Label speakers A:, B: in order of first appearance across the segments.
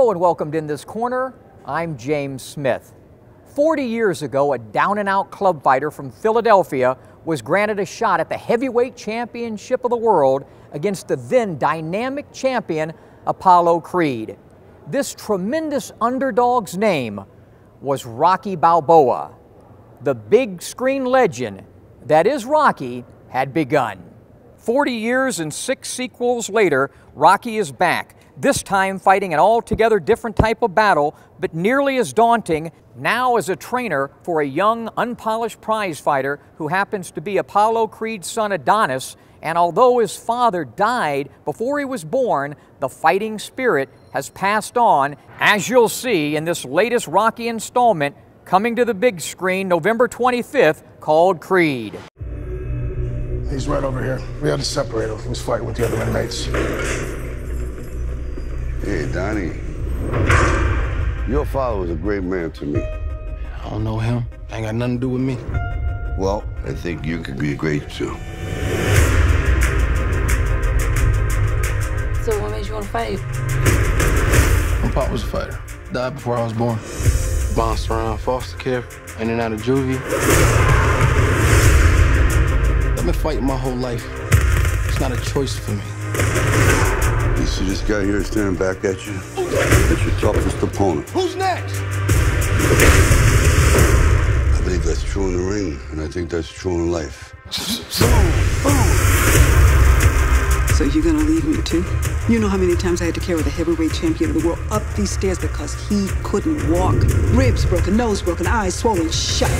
A: Hello and welcome to In This Corner. I'm James Smith. 40 years ago, a down-and-out club fighter from Philadelphia was granted a shot at the heavyweight championship of the world against the then dynamic champion, Apollo Creed. This tremendous underdog's name was Rocky Balboa. The big screen legend that is Rocky had begun. 40 years and 6 sequels later, Rocky is back, this time fighting an altogether different type of battle, but nearly as daunting, now as a trainer for a young, unpolished prize fighter who happens to be Apollo Creed's son Adonis, and although his father died before he was born, the fighting spirit has passed on, as you'll see in this latest Rocky installment coming to the big screen November 25th, called Creed.
B: He's right over here. We had to separate him. He was fighting with the other inmates.
C: Hey, Donnie. Your father was a great man to me.
D: I don't know him. Ain't got nothing to do with me.
C: Well, I think you could be great too.
E: So what made you want to fight?
D: My pop was a fighter. Died before I was born. Bounced around foster care, in and out of juvie. I've been fighting my whole life. It's not a choice for me.
C: You see this guy here staring back at you? That's your toughest opponent.
D: Who's next?
C: I believe that's true in the ring, and I think that's true in life.
F: So you're gonna leave me too? You know how many times I had to carry the heavyweight champion of the world up these stairs because he couldn't walk? Ribs broken, nose broken, eyes swollen shut.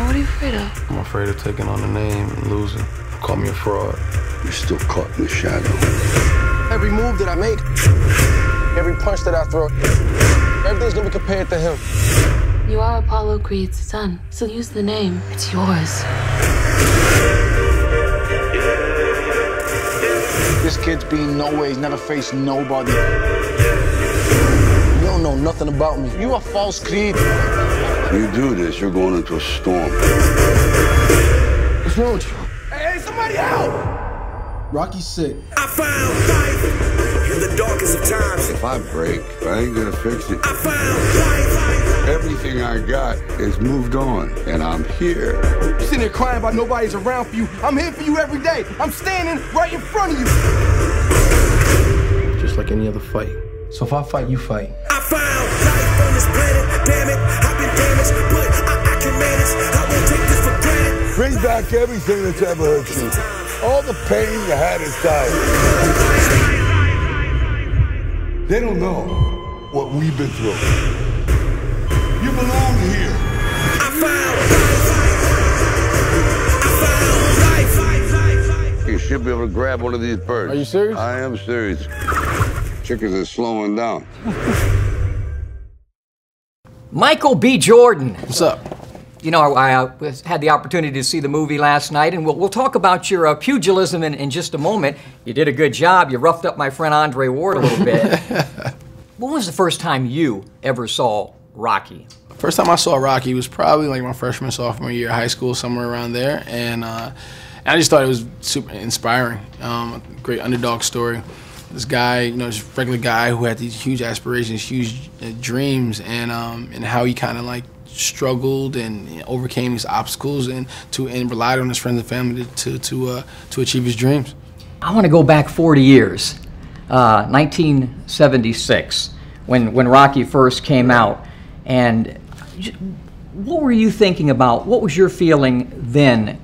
E: What are you afraid of?
D: I'm afraid of taking on the name and losing. Call me a fraud.
C: You're still caught in the shadow.
D: Every move that I make, every punch that I throw, everything's gonna be compared to him.
E: You are Apollo Creed's son, so use the name. It's yours.
G: This kid's been nowhere. He's never faced nobody. You don't know nothing about me. You a false Creed.
C: You do this, you're going into a storm.
D: What's wrong with you? Hey, somebody help! Rocky's sick.
H: I found life in the darkest of times.
C: If I break, I ain't gonna fix it.
H: I found life.
C: Everything I got is moved on, and I'm here.
D: You're sitting there crying about nobody's around for you. I'm here for you every day. I'm standing right in front of you. Just like any other fight. So if I fight, you fight.
H: I found life on this planet. Damn it, I've been damaged, but I can manage. I won't take this for granted.
C: Bring back everything that's ever hurt you. All the pain you had inside. They don't know what we've been through. You belong here.
H: I found life.
C: You should be able to grab one of these birds.
D: Are you serious?
C: I am serious. Chickens are slowing down.
A: Michael B. Jordan.
D: What's up?
A: You know, I had the opportunity to see the movie last night, and we'll talk about your pugilism in just a moment. You did a good job. You roughed up my friend Andre Ward a little bit. When was the first time you ever saw Rocky?
D: First time I saw Rocky was probably like my freshman, sophomore year of high school, somewhere around there. And I just thought it was super inspiring. Great underdog story. This guy, you know, this regular guy who had these huge aspirations, huge dreams, and how he kind of like struggled and overcame these obstacles and relied on his friends and family to achieve his dreams.
A: I want to go back 40 years, 1976, when Rocky first came out. And what were you thinking about? What was your feeling then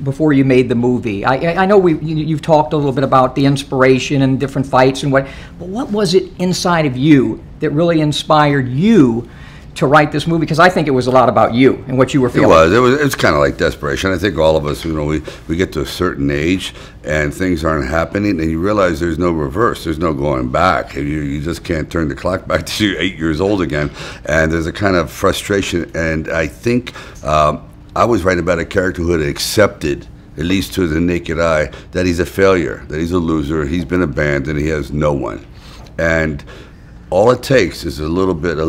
A: before you made the movie? I know you've talked a little bit about the inspiration and different fights and but what was it inside of you that really inspired you to write this movie? Because I think it was a lot about you and what you were feeling.
C: It was kind of like desperation. I think all of us, you know, we get to a certain age and things aren't happening, and you realize there's no reverse, there's no going back. You just can't turn the clock back to 8 years old again, and there's a kind of frustration. And I think I was writing about a character who had accepted, at least to the naked eye, that he's a failure, that he's a loser, he's been abandoned, he has no one. And all it takes is a little bit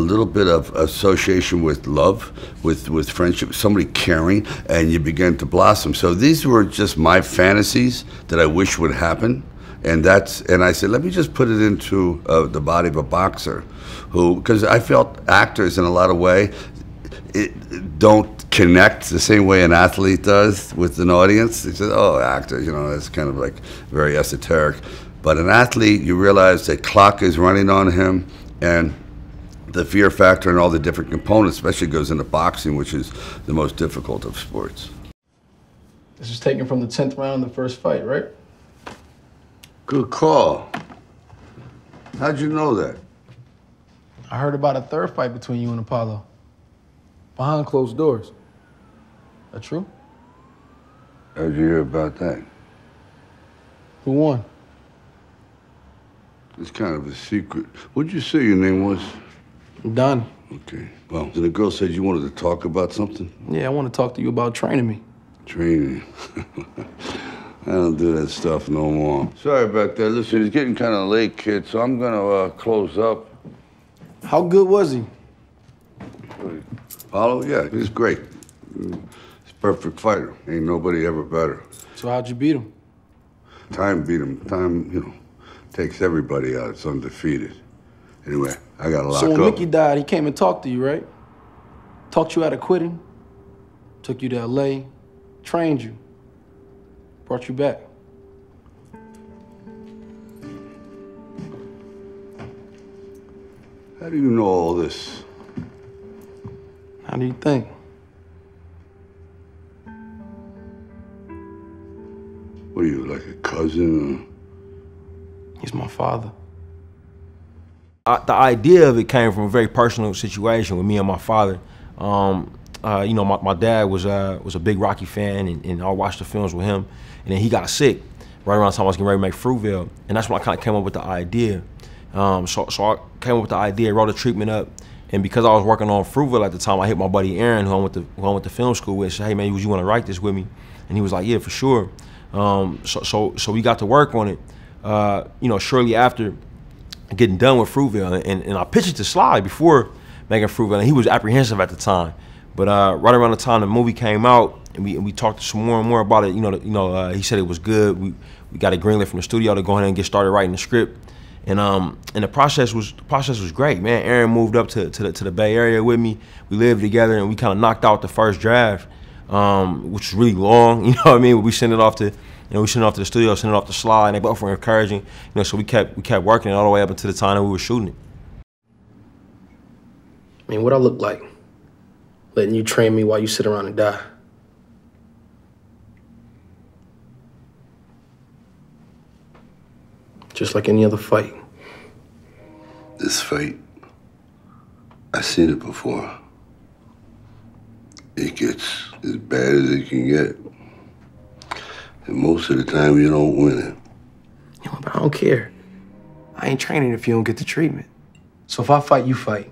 C: of association with love, with friendship, somebody caring, and you begin to blossom. So these were just my fantasies that I wish would happen. And I said, let me just put it into the body of a boxer, because I felt actors in a lot of ways don't connect the same way an athlete does with an audience. They say, oh, actors, you know, that's kind of like very esoteric. But an athlete, you realize that clock is running on him, and the fear factor and all the different components, especially goes into boxing, which is the most difficult of sports.
D: This is taken from the 10th round of the first fight, right?
C: Good call. How'd you know that?
D: I heard about a third fight between you and Apollo. Behind closed doors. That true?
C: How'd you hear about that?
D: Who won?
C: It's kind of a secret. What'd you say your name was?
D: Don.
C: Okay. Well, the girl said you wanted to talk about something?
D: Yeah, I want to talk to you about training me.
C: Training? I don't do that stuff no more. Sorry about that. Listen, it's getting kind of late, kid, so I'm gonna close up.
D: How good was he?
C: Apollo? Yeah, he's great. He's a perfect fighter. Ain't nobody ever better.
D: So how'd you beat him?
C: Time beat him. Time, you know, takes everybody out. It's undefeated. Anyway, I gotta lock up.
D: So when Mickey died, he came and talked to you, right? Talked you out of quitting, took you to LA, trained you, brought you back.
C: How do you know all this?
D: How do you think?
C: What are you, like a cousin?
D: He's my father.
I: The idea of it came from a very personal situation with me and my father. You know, my dad was a big Rocky fan, and I watched the films with him. And then he got sick right around the time I was getting ready to make Fruitvale, and that's when I kind of came up with the idea. So I came up with the idea, wrote a treatment up, and because I was working on Fruitvale at the time, I hit my buddy Aaron, who I went to film school with. Said, "Hey man, would you want to write this with me?" And he was like, "Yeah, for sure." So we got to work on it. You know, shortly after getting done with Fruitvale, and I pitched it to Sly before making Fruitvale, and he was apprehensive at the time. But right around the time the movie came out, and we talked some more and more about it. He said it was good. We got it greenlit from the studio to go ahead and get started writing the script, and the process was great, man. Aaron moved up to the Bay Area with me. We lived together, and we kind of knocked out the first draft, which was really long. You know what I mean? We sent it off to. We sent it off to the studio, sent it off to Sly, and they both were encouraging. So we kept working it all the way up until the time that we were shooting it.
D: I mean, what I look like? Letting you train me while you sit around and die. Just like any other fight.
C: This fight, I've seen it before. It gets as bad as it can get. And most of the time, you don't win it.
D: You know, but I don't care. I ain't training if you don't get the treatment. So if I fight, you fight.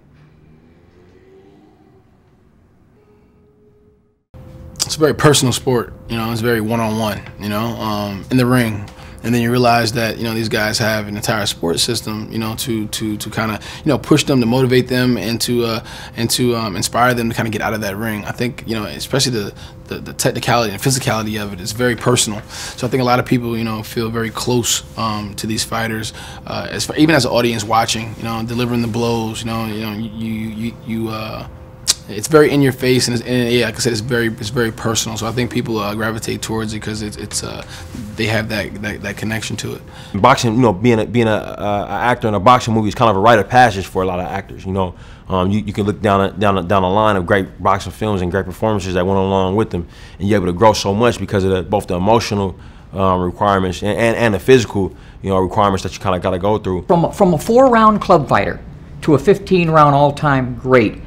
D: It's a very personal sport, you know, it's very one-on-one, you know, in the ring. And then you realize that, you know, these guys have an entire sports system, you know, to kind of, you know, push them, to motivate them, and to inspire them to kind of get out of that ring. I think, you know, especially the technicality and physicality of it is very personal. So I think a lot of people, you know, feel very close to these fighters, even as an audience watching, you know, delivering the blows, it's very in your face, and yeah, like I said, it's very personal. So I think people gravitate towards it because they have that connection to it.
I: Boxing, you know, being an actor in a boxing movie is kind of a rite of passage for a lot of actors. You know, you can look down the line of great boxing films and great performances that went along with them, and you're able to grow so much because of both the emotional requirements and the physical, you know, requirements that you kind of got to go through.
A: From a 4-round club fighter to a 15-round all-time great,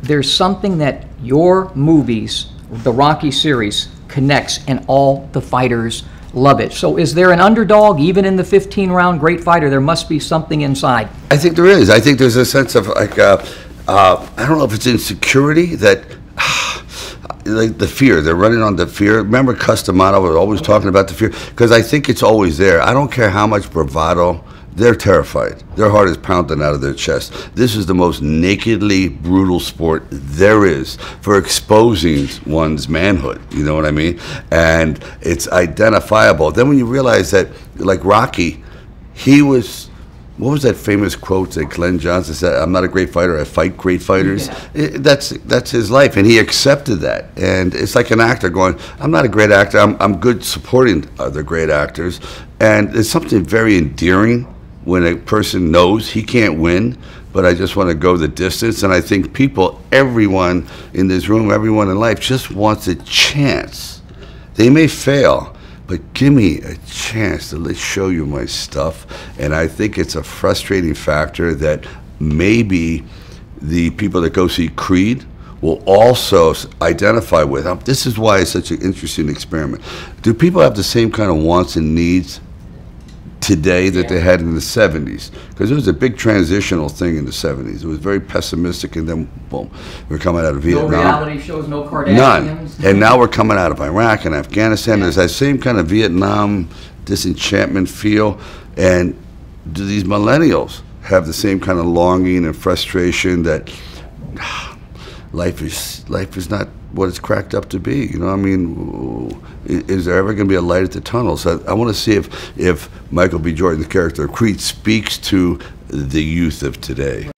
A: there's something that your movies, the Rocky series, connects, and all the fighters love it. So is there an underdog even in the 15-round great fighter? There must be something inside.
C: I think there is. I think there's a sense of like, I don't know if it's insecurity that, like the fear. They're running on the fear. Remember Customato was always talking about the fear? Because I think it's always there. I don't care how much bravado they're terrified. Their heart is pounding out of their chest. This is the most nakedly brutal sport there is for exposing one's manhood, you know what I mean? And it's identifiable. Then when you realize that, like Rocky, he was, what was that famous quote that Glenn Johnson said, "I'm not a great fighter, I fight great fighters"? Yeah. That's his life, and he accepted that. And it's like an actor going, "I'm not a great actor, I'm good supporting other great actors." And there's something very endearing when a person knows he can't win, but I just want to go the distance. And I think people, everyone in this room, everyone in life just wants a chance. They may fail, but give me a chance to let's show you my stuff. And I think it's a frustrating factor that maybe the people that go see Creed will also identify with. This is why it's such an interesting experiment. Do people have the same kind of wants and needs today that they had in the 70s? Because it was a big transitional thing in the 70s. It was very pessimistic, and then boom, we're coming out of Vietnam.
A: No reality shows, no Kardashians.
C: None. And now we're coming out of Iraq and Afghanistan. There's that same kind of Vietnam disenchantment feel. And do these millennials have the same kind of longing and frustration that life is not what it's cracked up to be? You know, I mean, is there ever going to be a light at the tunnel? So I want to see if Michael B. Jordan, the character of Creed, speaks to the youth of today.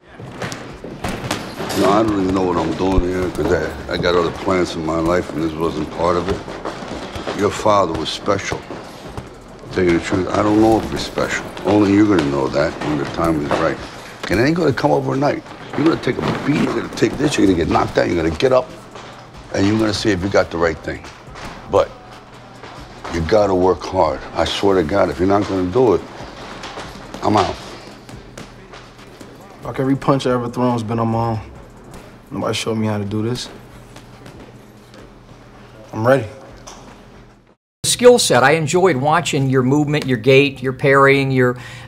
C: No, I don't even know what I'm doing here because I got other plans in my life and this wasn't part of it. Your father was special. Tell you the truth, I don't know if you're special. Only you're going to know that when the time is right. And it ain't going to come overnight. You're going to take a beat, you're going to take this, you're going to get knocked down, you're going to get up, and you're going to see if you got the right thing. But you got to work hard. I swear to God, if you're not going to do it, I'm out.
D: Like every punch I ever thrown has been on my own. Nobody showed me how to do this. I'm ready.
A: Skill set. I enjoyed watching your movement, your gait, your parrying,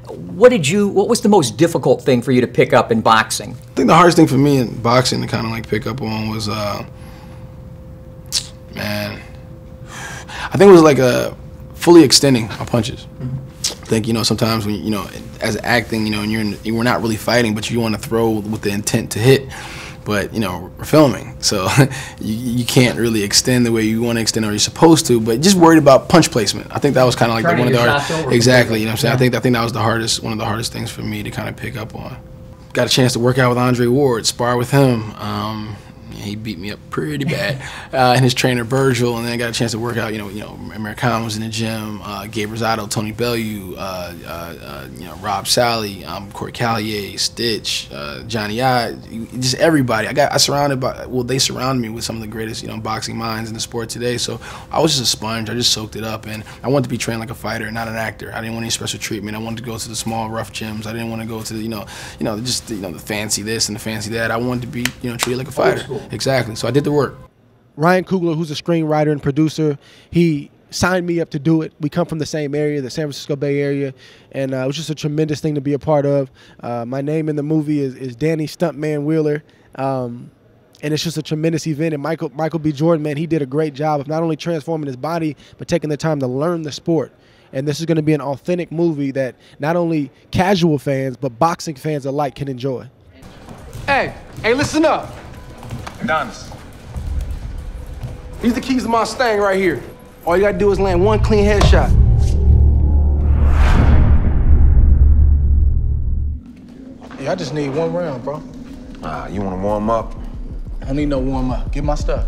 A: what was the most difficult thing for you to pick up in boxing?
D: I think the hardest thing for me in boxing to kind of like pick up on was, man, I think it was like fully extending my punches. I think, you know, sometimes when, you know, as acting, you know, and we're not really fighting, but you want to throw with the intent to hit. But, you know, we're filming, so you can't really extend the way you want to extend or you're supposed to, but just worried about punch placement. I think that was kind of like one of the hardest. Exactly, you know what I'm saying? Yeah. I think that was one of the hardest things for me to kind of pick up on. Got a chance to work out with Andre Ward, spar with him. He beat me up pretty bad, and his trainer Virgil, and then I got a chance to work out. You know, Americano was in the gym, Gabe Rosado, Tony Bellew, you know, Rob Sally, Corey Callier, Stitch, Johnny I, just everybody. I surrounded by, well, they surrounded me with some of the greatest, you know, boxing minds in the sport today. So I was just a sponge. I just soaked it up, and I wanted to be trained like a fighter, not an actor. I didn't want any special treatment. I wanted to go to the small, rough gyms. I didn't want to go to the, just the fancy this and the fancy that. I wanted to be, you know, treated like a fighter. Exactly. So I did the work.
J: Ryan Coogler, who's a screenwriter and producer, he signed me up to do it. We come from the same area, the San Francisco Bay Area, and it was just a tremendous thing to be a part of. My name in the movie is Danny Stuntman Wheeler, and it's just a tremendous event. And Michael B. Jordan, man, he did a great job of not only transforming his body, but taking the time to learn the sport. And this is going to be an authentic movie that not only casual fans, but boxing fans alike can enjoy.
K: Hey, listen up.
L: Adonis.
K: These are the keys to my Mustang right here. All you gotta do is land one clean headshot. Yeah, I just need one round, bro.
L: You wanna warm up?
K: I don't need no warm up. Get my stuff.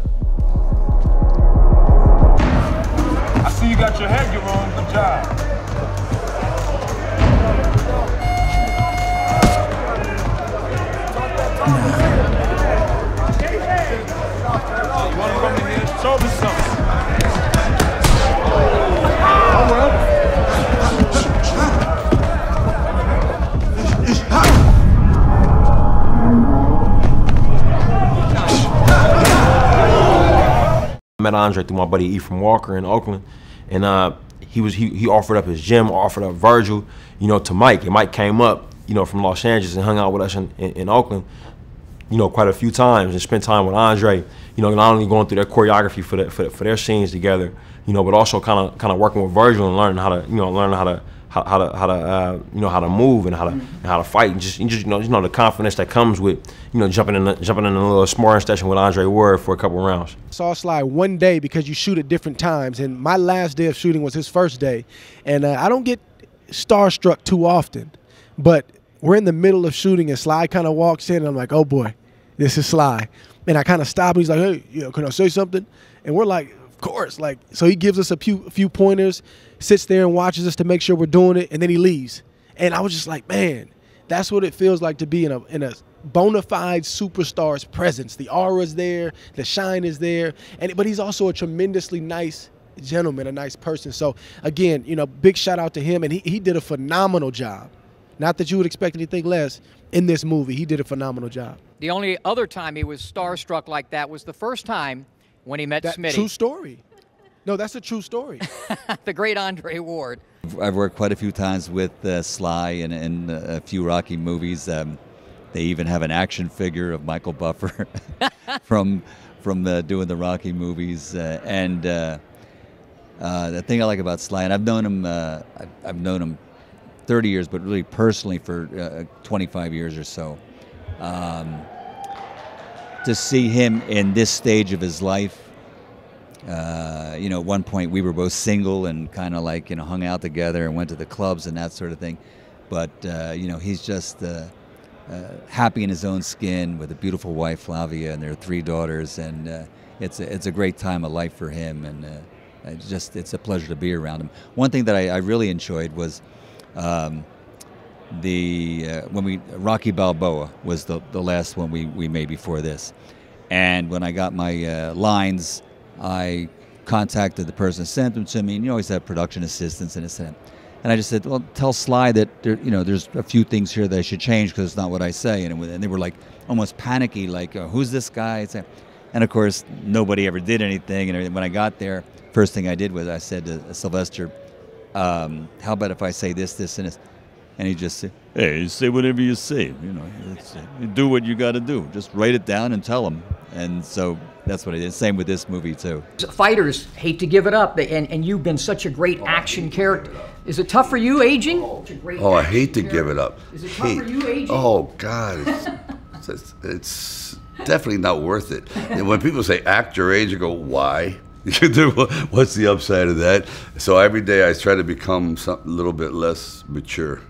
L: I see you got your headgear on. Good job. You wanna come in here? Show me something.
K: All right.
I: I met Andre through my buddy Ephraim Walker in Oakland, and he offered up his gym, offered up Virgil, you know, to Mike, and Mike came up, you know, from Los Angeles and hung out with us in Oakland, you know, quite a few times and spent time with Andre, you know, not only going through their choreography for their scenes together, you know, but also kind of working with Virgil and learning how how to move and how to fight, and just you know the confidence that comes with jumping in a little sparring session with Andre Ward for a couple rounds.
J: I saw Sly one day because you shoot at different times, and my last day of shooting was his first day, and I don't get starstruck too often, but we're in the middle of shooting and Sly kind of walks in and I'm like, oh boy, this is Sly, and I kind of stop and he's like, hey, can I say something? And we're like, of course, like, so he gives us a few pointers, sits there and watches us to make sure we're doing it, and then he leaves. And I was just like, man, that's what it feels like to be in a bona fide superstar's presence. The aura's there, the shine is there, but he's also a tremendously nice gentleman, a nice person. So again, big shout out to him, and he did a phenomenal job. Not that you would expect anything less in this movie. He did a phenomenal job.
A: The only other time he was starstruck like that was the first time when he met Smitty.
J: True story. No, that's a true story.
A: The great Andre Ward.
M: I've worked quite a few times with Sly in a few Rocky movies. They even have an action figure of Michael Buffer from doing the Rocky movies. The thing I like about Sly, and I've known him 30 years, but really personally for 25 years or so. To see him in this stage of his life, at one point we were both single and kind of like, hung out together and went to the clubs and that sort of thing. But, he's just happy in his own skin with a beautiful wife, Flavia, and their 3 daughters. And it's a great time of life for him. And it's a pleasure to be around him. One thing that I really enjoyed was Rocky Balboa was the last one we made before this. And when I got my lines, I contacted the person who sent them to me, and you always have production assistants and and I just said, well, tell Sly that there's a few things here that I should change because it's not what I say. And they were like almost panicky, like, who's this guy? And of course, nobody ever did anything. And when I got there, first thing I did was I said to Sylvester, how about if I say this, this, and this? And he just said, hey, you say whatever you say. You do what you got to do. Just write it down and tell them. And so that's what I did. Same with this movie, too.
A: Fighters hate to give it up, and you've been such a great action character. Is it tough for you, aging?
C: Oh, I hate to give it up.
A: Is it tough for you, aging?
C: Oh, God. It's definitely not worth it. And when people say act your age, I go, why? What's the upside of that? So every day I try to become a little bit less mature.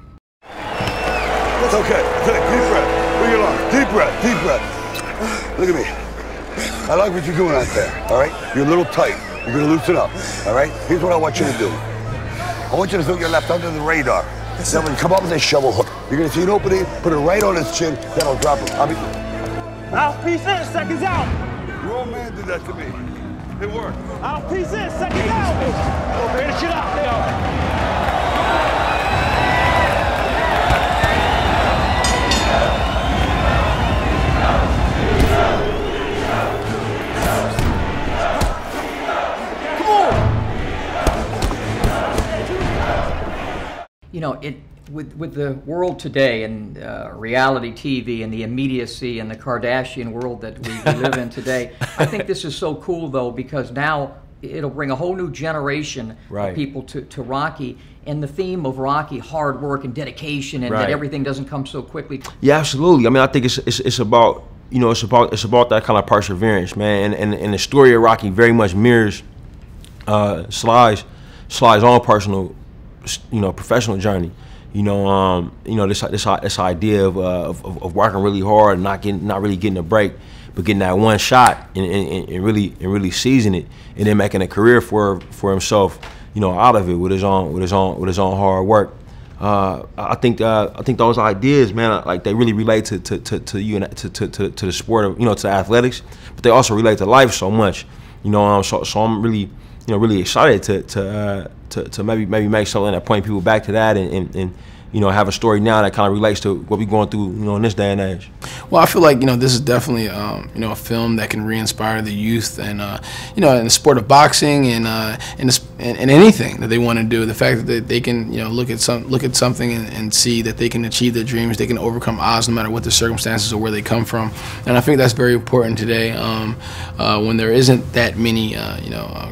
B: That's okay. Deep breath. Bring it on. Deep breath. Deep breath. Look at me. I like what you're doing out there, all right? You're a little tight. You're going to loosen up, all right? Here's what I want you to do. I want you to throw your left under the radar. Then when you come up with a shovel hook, you're going to see an opening, put it right on his chin, then I'll drop him.
L: Mouthpiece in, seconds out.
B: Your old man did that to me. It worked.
L: Mouthpiece in, seconds out. Finish it up, yo.
A: With the world today and reality TV and the immediacy and the Kardashian world that we live in today, I think this is so cool, though, because now it'll bring a whole new generation of people to Rocky, and the theme of Rocky, hard work and dedication, and that everything doesn't come so quickly.
I: Yeah, absolutely. I mean, I think it's about it's about that kind of perseverance, man, and the story of Rocky very much mirrors Sly's own personal, professional journey. This idea of working really hard and not really getting a break, but getting that one shot and really seizing it, and then making a career for himself, out of it with his own hard work. I think those ideas, man, like they really relate to the sport of to athletics, but they also relate to life so much. So I'm really really excited to maybe make something that point people back to that and have a story now that kind of relates to what we're going through in this day and age.
D: Well, I feel like this is definitely a film that can re-inspire the youth and in the sport of boxing and in the in anything that they want to do. The fact that they can, you know, look at something and see that they can achieve their dreams, they can overcome odds no matter what the circumstances or where they come from. And I think that's very important today when there isn't that many,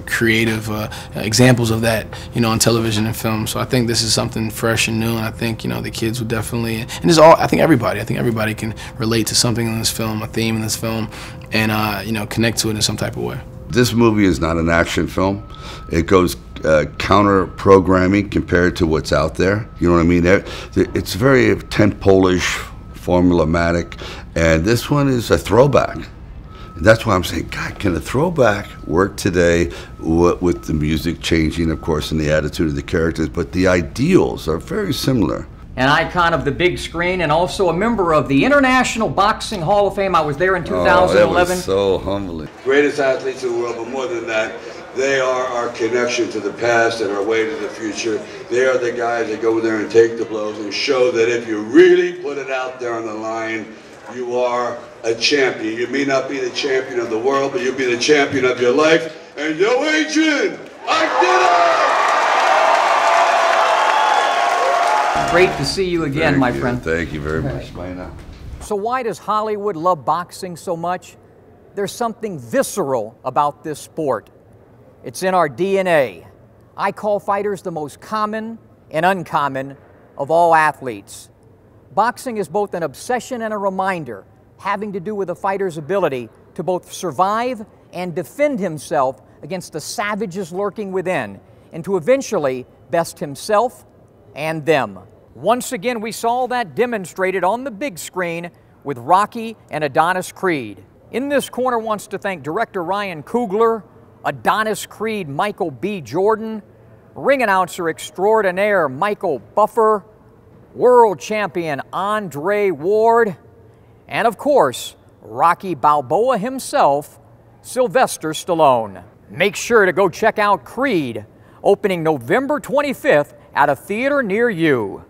D: creative examples of that, you know, on television and film. So I think this is something fresh and new, and I think, you know, the kids would definitely, and this is all, I think everybody can relate to something in this film, a theme in this film, and you know, connect to it in some type of way.
C: This movie is not an action film. It goes counter-programming compared to what's out there. You know what I mean? It's very tent-pole-ish, formulaic, and this one is a throwback. And that's why I'm saying, God, can a throwback work today with the music changing, of course, and the attitude of the characters, but the ideals are very similar.
A: An icon of the big screen and also a member of the International Boxing Hall of Fame. I was there in 2011.
C: Oh, that was so humbling. Greatest athletes in the world, but more than that, they are our connection to the past and our way to the future. They are the guys that go in there and take the blows and show that if you really put it out there on the line, you are a champion. You may not be the champion of the world, but you'll be the champion of your life. And yo, Adrian, I did it!
A: Great to see you again, my friend.
C: Thank you very much. Bye now.
A: So why does Hollywood love boxing so much? There's something visceral about this sport. It's in our DNA. I call fighters the most common and uncommon of all athletes. Boxing is both an obsession and a reminder, having to do with a fighter's ability to both survive and defend himself against the savages lurking within, and to eventually best himself and them. Once again, we saw that demonstrated on the big screen with Rocky and Adonis Creed. In this corner wants to thank Director Ryan Coogler, Adonis Creed Michael B. Jordan, ring announcer extraordinaire Michael Buffer, world champion Andre Ward, and of course, Rocky Balboa himself, Sylvester Stallone. Make sure to go check out Creed, opening November 25th at a theater near you.